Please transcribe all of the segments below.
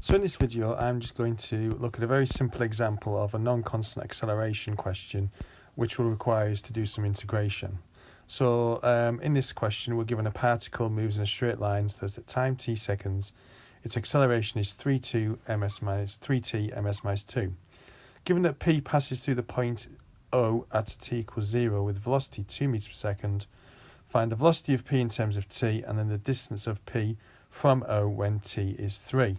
So in this video, I'm just going to look at a very simple example of a non-constant acceleration question, which will require us to do some integration. So in this question, we're given a particle moves in a straight line, so that at time t seconds, its acceleration is 3t ms minus 2. Given that p passes through the point O at t equals 0 with velocity 2 meters per second, find the velocity of p in terms of t and then the distance of p from O when t is 3.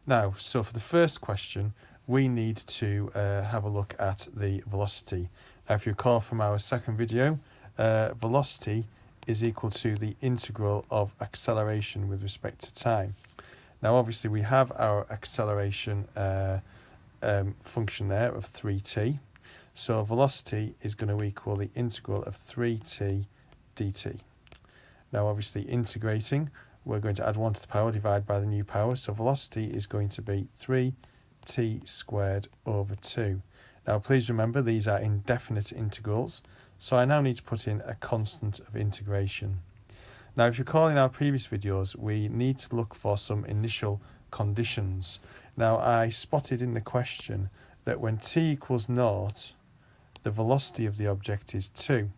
Now, so for the first question, we need to have a look at the velocity. Now, if you recall from our second video, velocity is equal to the integral of acceleration with respect to time. Now, obviously, we have our acceleration function there of 3t. So velocity is going to equal the integral of 3t dt. Now, obviously, integrating, we're going to add 1 to the power, divide by the new power. So velocity is going to be 3t squared over 2. Now, please remember, these are indefinite integrals. So I now need to put in a constant of integration. Now, if you recall in our previous videos, we need to look for some initial conditions. Now, I spotted in the question that when t equals 0, the velocity of the object is 2.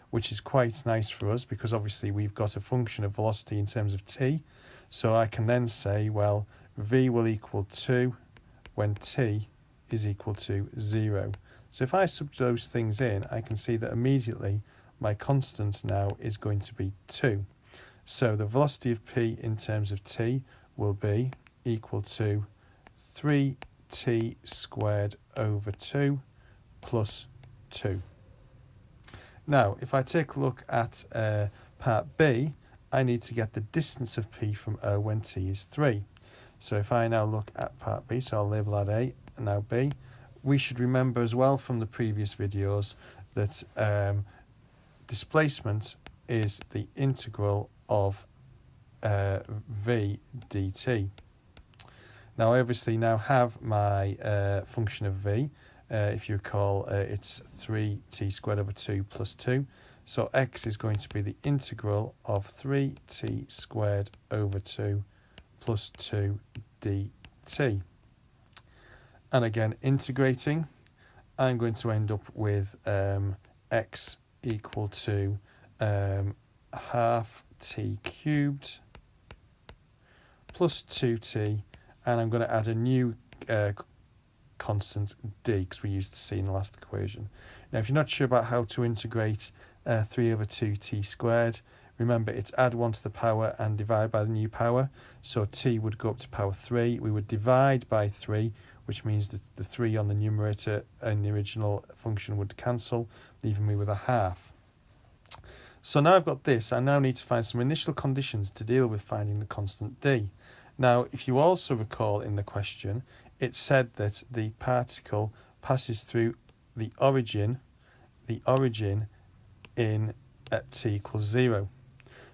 Which is quite nice for us because obviously we've got a function of velocity in terms of t. So I can then say, well, v will equal 2 when t is equal to 0. So if I sub those things in, I can see that immediately my constant now is going to be 2. So the velocity of p in terms of t will be equal to 3t squared over 2 plus 2. Now, if I take a look at part B, I need to get the distance of p from O when t is 3. So if I now look at part B, so I'll label that A and now B, we should remember as well from the previous videos that displacement is the integral of v dt. Now, I obviously now have my function of v. If you recall, it's 3t squared over 2 plus 2. So x is going to be the integral of 3t squared over 2 plus 2 dt. And again, integrating, I'm going to end up with x equal to half t cubed plus 2t, and I'm going to add a new constant d because we used c in the last equation. Now, if you're not sure about how to integrate 3 over 2t squared, remember it's add 1 to the power and divide by the new power. So t would go up to power 3. We would divide by 3, which means that the 3 on the numerator and the original function would cancel, leaving me with a half. So now I've got this, I now need to find some initial conditions to deal with finding the constant d. Now, if you also recall in the question, it said that the particle passes through the origin in at t equals 0.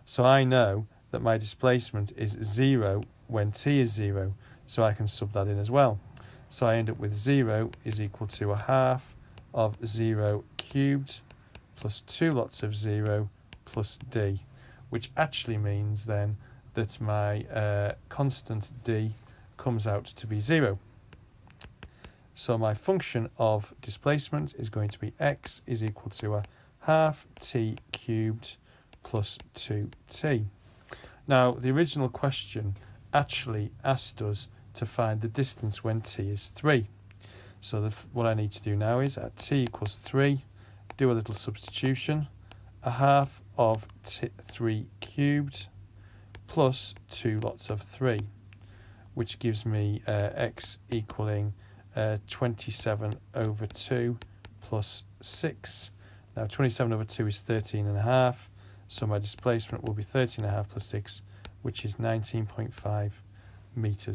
So I know that my displacement is 0 when t is 0, so I can sub that in as well. So I end up with 0 is equal to a half of 0 cubed plus 2 lots of 0 plus d, which actually means then that my constant d comes out to be 0. So my function of displacement is going to be x is equal to a half t cubed plus 2t. Now, the original question actually asked us to find the distance when t is 3. So what I need to do now is at t equals 3, do a little substitution, a half of 3 cubed plus 2 lots of 3, which gives me x equaling 27 over 2 plus 6. Now 27 over 2 is 13.5, so my displacement will be 13.5 plus 6, which is 19.5 meters.